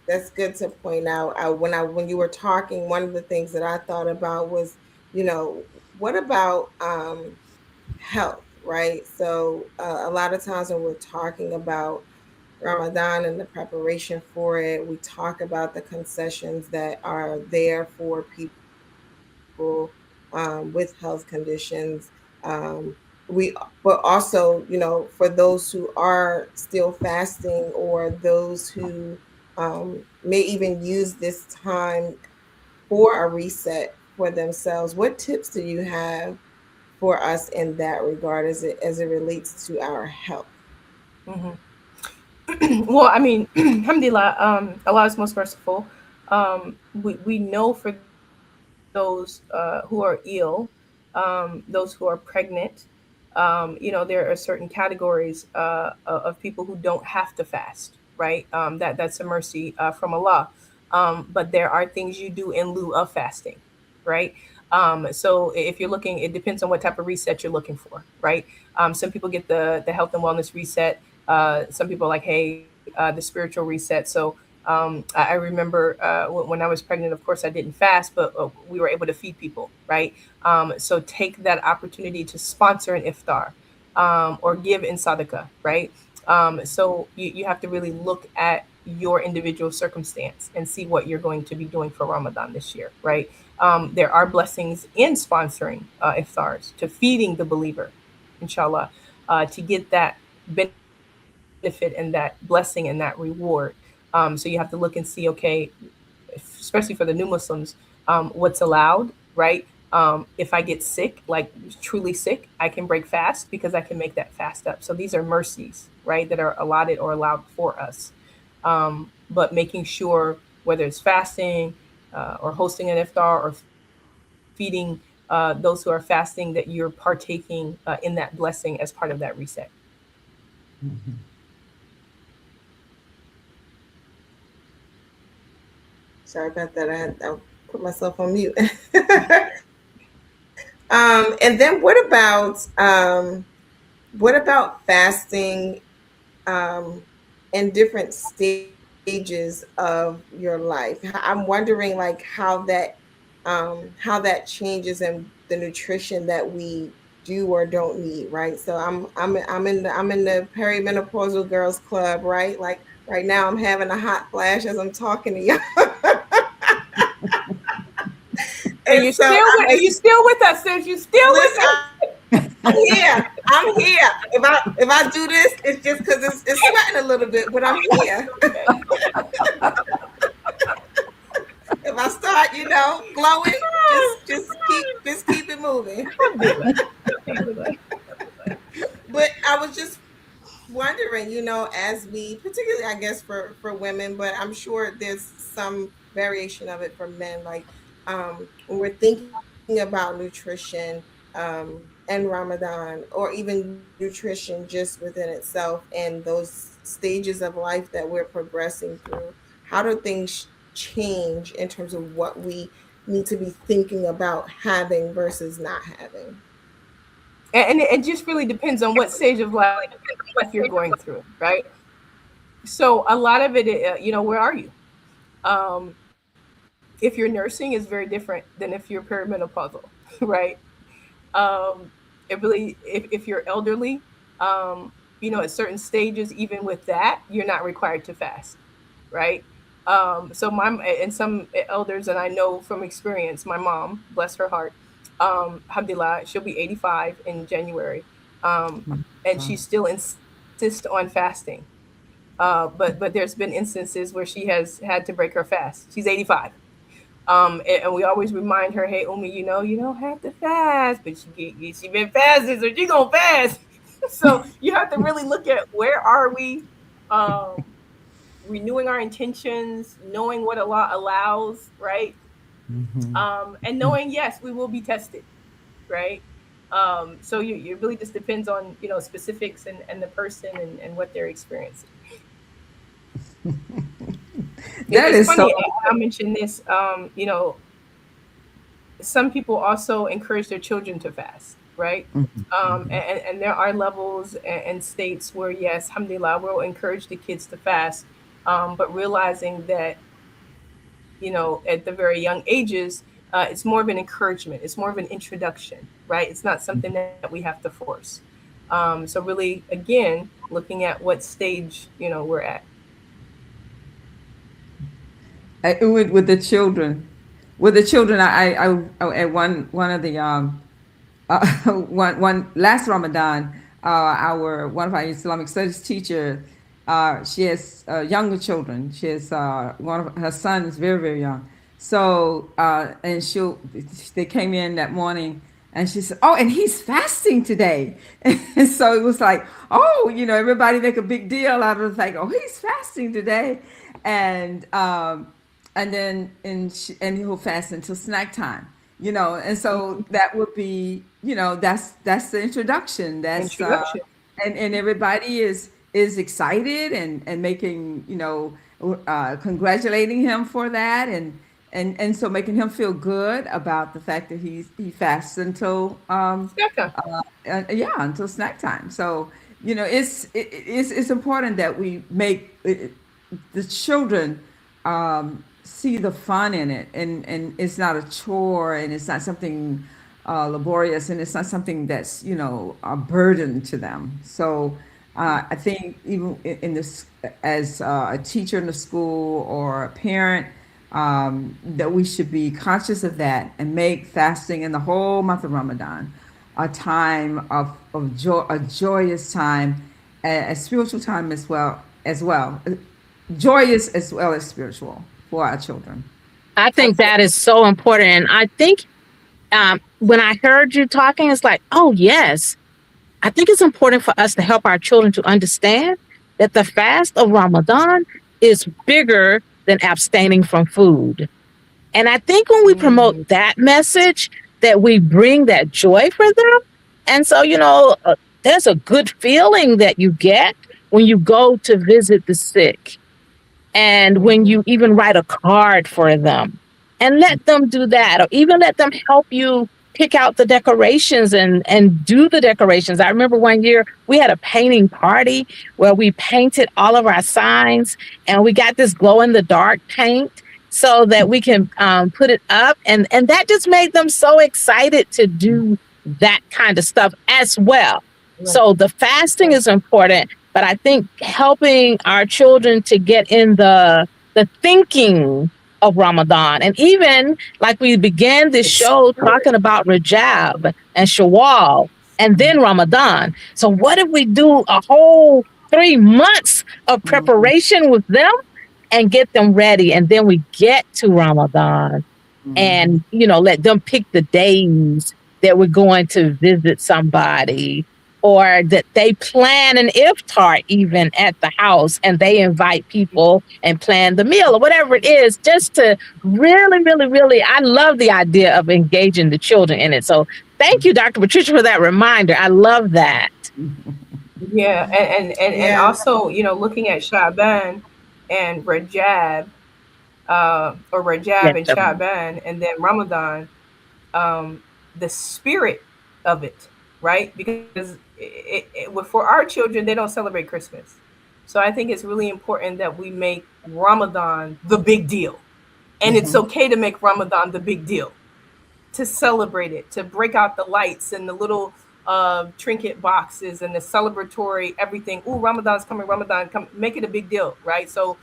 that's good to point out. When you were talking, one of the things that I thought about was, you know, what about health? right? So a lot of times when we're talking about Ramadan and the preparation for it, we talk about the concessions that are there for people with health conditions. We, but also, for those who are still fasting or those who may even use this time for a reset for themselves, what tips do you have for us in that regard as it relates to our health? Hmm. Well, I mean, alhamdulillah, Allah is most merciful. We know for those who are ill, those who are pregnant, there are certain categories of people who don't have to fast, right? That's a mercy from Allah. But there are things you do in lieu of fasting, right? So if you're looking, it depends on what type of reset you're looking for, right? Some people get the health and wellness reset. Some people are like, hey, the spiritual reset. So I remember when I was pregnant, of course, I didn't fast, but we were able to feed people, right? So take that opportunity to sponsor an iftar or give in sadaqah, right? So you have to really look at your individual circumstance and see what you're going to be doing for Ramadan this year, right? There are blessings in sponsoring iftars, to feeding the believer, inshallah, to get that benefit and that blessing and that reward. So you have to look and see, okay, especially for the new Muslims, what's allowed, right? If I get sick, like truly sick, I can break fast because I can make that fast up. So these are mercies, right, that are allotted or allowed for us. But making sure, whether it's fasting or hosting an iftar or feeding those who are fasting, that you're partaking in that blessing as part of that reset. Sorry about that. I put myself on mute. And then what about fasting in different stages of your life? I'm wondering like how that changes and the nutrition that we do or don't need, right? So I'm in the perimenopausal girls club, right? Like right now I'm having a hot flash as I'm talking to you. And And so I'm are you just still with us, sis? You still listen. with us? I'm here. I'm here. If I do this, it's just because it's sweating a little bit, but I'm here. Okay. If I start, glowing, just keep it moving. Alhamdulillah. Alhamdulillah. But I was just wondering, as we, particularly I guess for women, but I'm sure there's some variation of it for men. Like when we're thinking about nutrition and Ramadan, or even nutrition just within itself, and those stages of life that we're progressing through, how do things change in terms of what we need to be thinking about having versus not having? And it just really depends on what stage of life you're going through, right? So a lot of it, where are you? Um, if you're nursing, is very different than if you're perimenopausal, right? Um, it really, if you're elderly, at certain stages, even with that, you're not required to fast, right? So and some elders, and I know from experience, my mom, bless her heart, alhamdulillah, she'll be 85 in January, um, and she still insists on fasting. But there's been instances where she has had to break her fast. She's 85. And we always remind her, hey, Umi, you don't have to fast, but she been fasting, so she gonna fast. So you have to really look at where are we, um, renewing our intentions, knowing what Allah allows, right? And knowing, yes, we will be tested, right? So it really just depends on specifics and the person and what they're experiencing. That It's is so. funny. I mentioned this. Some people also encourage their children to fast, right? And there are levels and states where, yes, alhamdulillah, we'll encourage the kids to fast, but realizing that, at the very young ages, it's more of an encouragement, it's more of an introduction, right? It's not something that we have to force. So really, again, looking at what stage we're at. With the children, at one of the one last Ramadan, our one of our Islamic studies teacher, she has younger children. She has one of her son is very very young. So and they came in that morning and she said, "Oh, and he's fasting today." And so it was like, oh, everybody make a big deal out of the fact, oh, he's fasting today, and and he'll fast until snack time, and so that would be, that's the introduction. That's Introduction. and everybody is excited and making, congratulating him for that, and so making him feel good about the fact that he fasts until Second. yeah, until snack time. So it's important that we make the children see the fun in it, and it's not a chore, and it's not something laborious, and it's not something that's a burden to them. So I think even in this, as a teacher in the school or a parent, that we should be conscious of that and make fasting in the whole month of Ramadan a time of joy, a joyous time, a spiritual time as well, joyous as well as spiritual for our children. I think that is so important. And I think when I heard you talking, it's like, oh, yes, I think it's important for us to help our children to understand that the fast of Ramadan is bigger than abstaining from food. And I think when we promote that message, that we bring that joy for them. And so, there's a good feeling that you get when you go to visit the sick, and when you even write a card for them and let them do that, or even let them help you pick out the decorations and do the decorations. I remember one year we had a painting party where we painted all of our signs, and we got this glow in the dark paint so that we can put it up. And that just made them so excited to do that kind of stuff as well. Right. So the fasting is important, but I think helping our children to get in the thinking of Ramadan. And even like we began this show talking about Rajab and Shawwal and then Ramadan. So what if we do a whole 3 months of preparation with them and get them ready, and then we get to Ramadan and let them pick the days that we're going to visit somebody, or that they plan an iftar even at the house and they invite people and plan the meal or whatever it is, just to really, really, really, I love the idea of engaging the children in it. So thank you, Dr. Patricia, for that reminder. I love that. Yeah, and Yeah. also, looking at Shaban and Rajab, or Yes, Rajab and sir. Shaban, and then Ramadan, the spirit of it, right? Because for our children, they don't celebrate Christmas. So I think it's really important that we make Ramadan the big deal. And it's okay to make Ramadan the big deal, to celebrate it, to break out the lights and the little trinket boxes and the celebratory everything. Ooh, Ramadan's coming, Ramadan, come, make it a big deal, right? So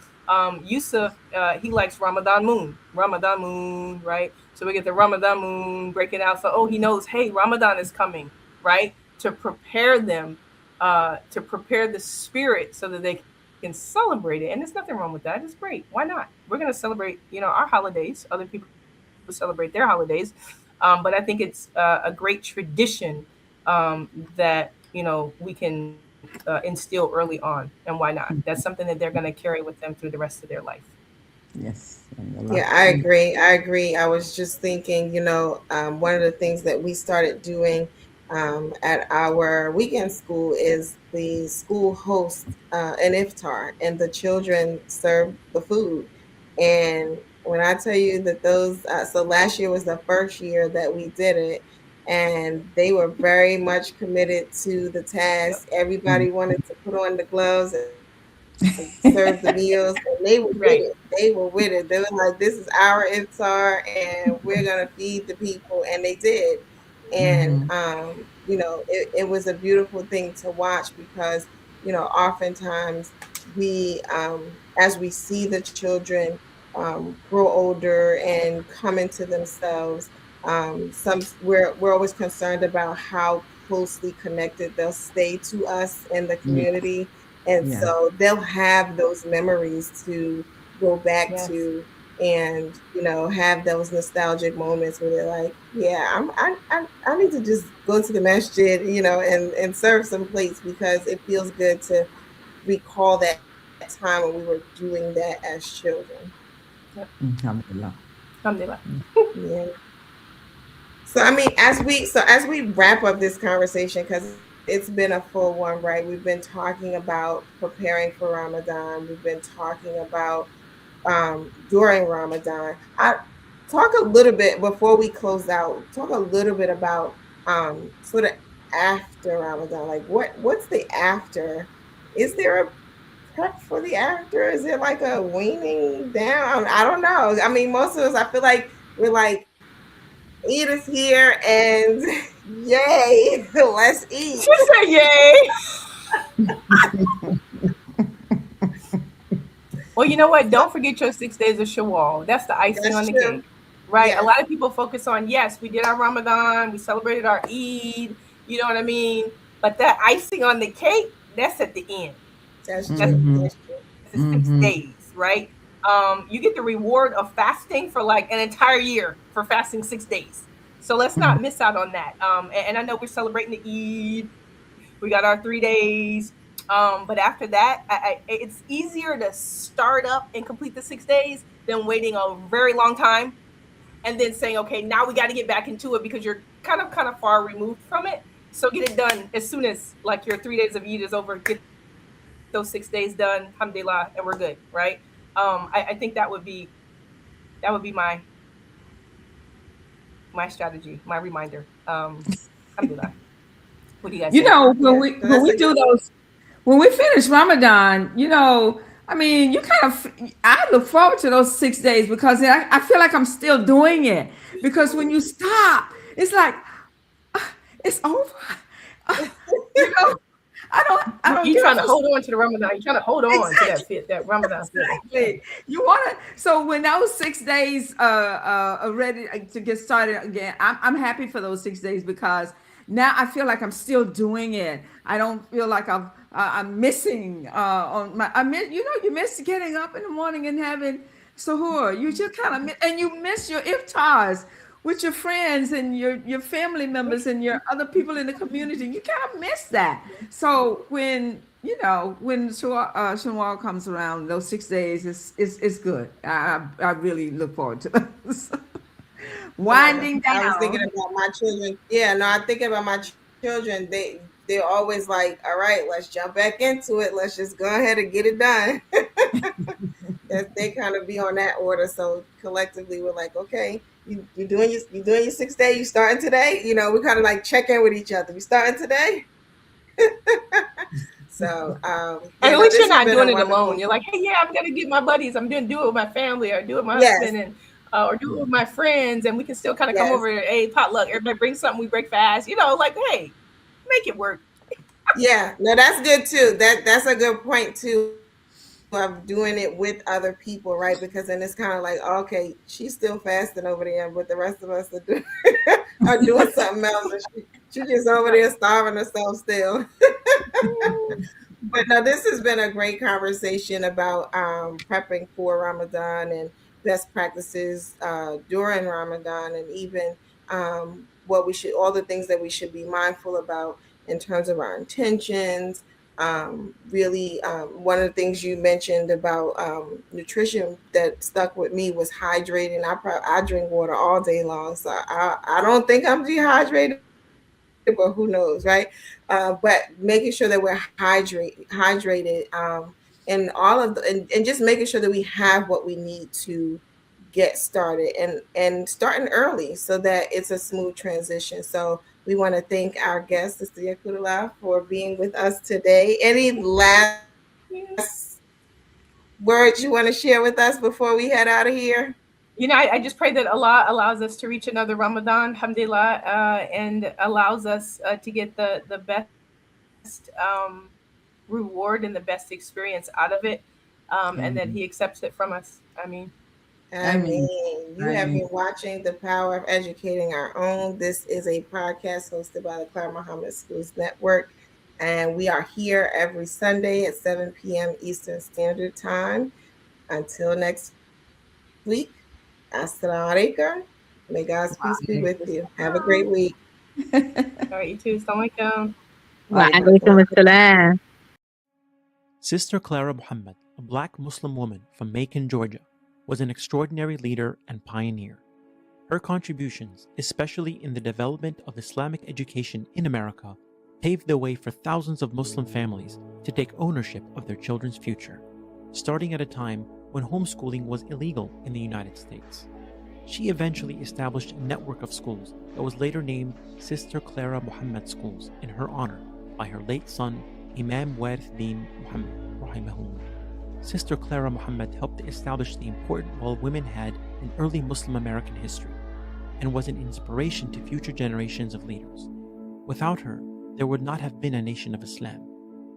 Yusuf, he likes Ramadan moon, right? So we get the Ramadan moon breaking out. So he knows, hey, Ramadan is coming, right? To prepare them, to prepare the spirit so that they can celebrate it. And there's nothing wrong with that. It's great. Why not? We're gonna celebrate, our holidays. Other people celebrate their holidays. But I think it's a great tradition, that we can instill early on, and why not? That's something that they're going to carry with them through the rest of their life. Yes, and a lot. Yeah, I agree. I agree. I was just thinking, one of the things that we started doing at our weekend school is the school hosts an iftar, and the children serve the food. And when I tell you that so last year was the first year that we did it, and they were very much committed to the task. Everybody wanted to put on the gloves and serve the meals, and they were with it. Right. They were with it. They were like, "This is our iftar, and we're gonna feed the people," and they did. And it was a beautiful thing to watch because oftentimes we as we see the children grow older and come into themselves, we're always concerned about how closely connected they'll stay to us in the Yeah. community, and Yeah. so they'll have those memories to go back Yes. to, and have those nostalgic moments where they're like, yeah, I need to just go to the masjid, and serve some plates because it feels good to recall that time when we were doing that as children. Yep. Alhamdulillah. Alhamdulillah. Yeah. So I mean, as we wrap up this conversation, because it's been a full one, right? We've been talking about preparing for Ramadan. We've been talking about during Ramadan. I talk a little bit before we close out. Talk a little bit about sort of after Ramadan. Like what's the after? Is there a prep for the after? Is it like a weaning down? I don't know. I mean, most of us, I feel like we're like, Eid is here and yay, let's eat. She said, "Yay!" Well, you know what? Don't forget your 6 days of Shawwal. That's the icing That's on the true. cake, right? A Yes, lot of people focus on, yes, we did our Ramadan, we celebrated our Eid, you know what I mean? But that icing on the cake, that's at the end. that's That's true. Mm-hmm. That's true. the six Mm-hmm. days, right? You get the reward of fasting for like an entire year for fasting 6 days. So let's not miss out on that. And I know we're celebrating the Eid. We got our 3 days. But after that, it's easier to start up and complete the 6 days than waiting a very long time and then saying, okay, now we got to get back into it because you're kind of far removed from it. So get it done as soon as like your 3 days of Eid is over. Get those 6 days done, alhamdulillah, and we're good, right? I think that would be my strategy, my reminder. Alhamdulillah. What do you guys You think? know, Yeah, so when that's a we good do one. those, when we finish Ramadan, I mean, you kind of, I look forward to those 6 days because I feel like I'm still doing it. Because when you stop, it's like it's over. You know, I don't You get up trying for to hold on to the Ramadan? You trying to hold on to exactly. that fit, that Ramadan feeling? Exactly. You want to. So when those 6 days are ready to get started again, I'm happy for those 6 days because now I feel like I'm still doing it. I don't feel like I'm missing on my. I miss. You miss getting up in the morning and having suhoor. You just kind of and you miss your iftars with your friends and your family members and your other people in the community. You kind of miss that. So when Shawwal comes around, those 6 days is good. I really look forward to those. Yeah, Winding I was thinking down. about my children. Yeah, no, I'm thinking about my children. They're always like, all right, let's jump back into it. Let's just go ahead and get it done. They kind of be on that order. So collectively, we're like, okay, you doing your 6 day. You starting today? We kind of like check in with each other. You starting today? So yeah, no, And at this has least you're been a not doing it wonderful. alone. You're like, hey, yeah, I'm gonna get my buddies. I'm gonna do it with my family, or do it with my Yes, husband, and or do it with my friends, and we can still kind of come yes. over. Hey, potluck. Everybody bring something. We break fast. Like, hey, make it work. Yeah, no, that's good too. That's a good point too of doing it with other people, right? Because then it's kind of like, okay, she's still fasting over there, but the rest of us are doing are doing something else, and she just over there Right. starving herself still. But no, this has been a great conversation about prepping for Ramadan and best practices during Ramadan, and even what we should, all the things that we should be mindful about in terms of our intentions. Really, one of the things you mentioned about nutrition that stuck with me was hydrating. I drink water all day long, so I don't think I'm dehydrated, but who knows, right? But making sure that we're hydrated, and all of and just making sure that we have what we need to get started, and starting early so that it's a smooth transition. So we want to thank our guest, Sister Yakudala, for being with us today. Any last Yeah. words you want to share with us before we head out of here? I just pray that Allah allows us to reach another Ramadan, alhamdulillah, and allows us to get the best reward and the best experience out of it, and that He accepts it from us. I mean, I I mean, mean, you I have mean, been watching The Power of Educating Our Own. This is a podcast hosted by the Clara Muhammad Schools Network. And we are here every Sunday at 7 p.m. Eastern Standard Time. Until next week, Assalamu alaikum. May God's peace be with you. Have a great week. all right, you too. Assalamu Wa Alaikum. alaikum assalam. Sister Clara Muhammad, a black Muslim woman from Macon, Georgia, was an extraordinary leader and pioneer. Her contributions, especially in the development of Islamic education in America, paved the way for thousands of Muslim families to take ownership of their children's future, starting at a time when homeschooling was illegal in the United States. She eventually established a network of schools that was later named Sister Clara Muhammad Schools in her honor by her late son, Imam Warith Din Muhammad, rahimahullah. Sister Clara Muhammad helped to establish the important role women had in early Muslim American history and was an inspiration to future generations of leaders. Without her, there would not have been a nation of Islam,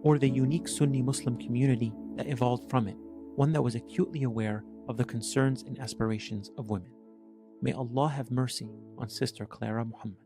or the unique Sunni Muslim community that evolved from it, one that was acutely aware of the concerns and aspirations of women. May Allah have mercy on Sister Clara Muhammad.